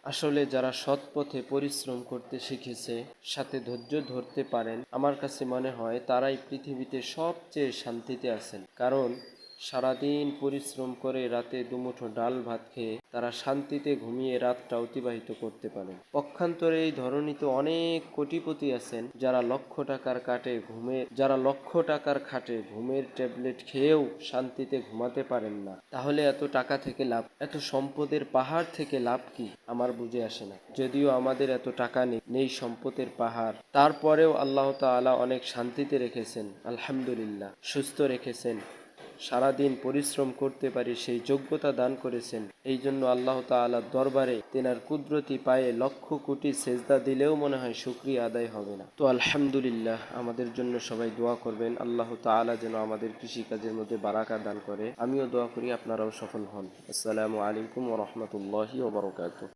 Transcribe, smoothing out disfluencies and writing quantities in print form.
আসলে যারা সৎ পথে পরিশ্রম করতে শিখেছে, সাথে ধৈর্য ধরতে পারেন, আমার কাছে মনে হয় তারাই পৃথিবীতে সবচেয়ে শান্তিতে আছেন। কারণ সারাদিন পরিশ্রম করে রাতে দুমুঠো ডাল ভাত খেয়ে তারা শান্তিতে ঘুমিয়ে রাতটা অতিবাহিত করতে পারেন। পক্ষান্তরে এই ধরনীতে অনেক কোটিপতি আছেন যারা লক্ষ টাকার খাটে ঘুমের ট্যাবলেট খেয়েও শান্তিতে ঘুমাতে পারেন না। তাহলে এত টাকা থেকে লাভ, এত সম্পদের পাহাড় থেকে লাভ কি? আমার বুঝে আসে না। যদিও আমাদের এত টাকা নেই সম্পদের পাহাড়, তারপরেও আল্লাহ তাআলা অনেক শান্তিতে রেখেছেন, আলহামদুলিল্লাহ। সুস্থ রেখেছেন, সারাদিন পরিশ্রম করতে পারি সেই যোগ্যতা দান করেছেন। এই জন্য আল্লাহ তাআলার দরবারে তেনার কুদরতি পায়ে লক্ষ কোটি সেজদা দিলেও মনে হয় শুকরিয়া আদায় হবে না। তো আলহামদুলিল্লাহ, আমাদের জন্য সবাই দোয়া করবেন, আল্লাহ তাআলা যেন আমাদের কৃষিকাজের মধ্যে বারাকা দান করে। আমিও দোয়া করি আপনারাও সফল হন। আসসালামু আলাইকুম ওয়া রাহমাতুল্লাহি ওয়া বারাকাতুহু।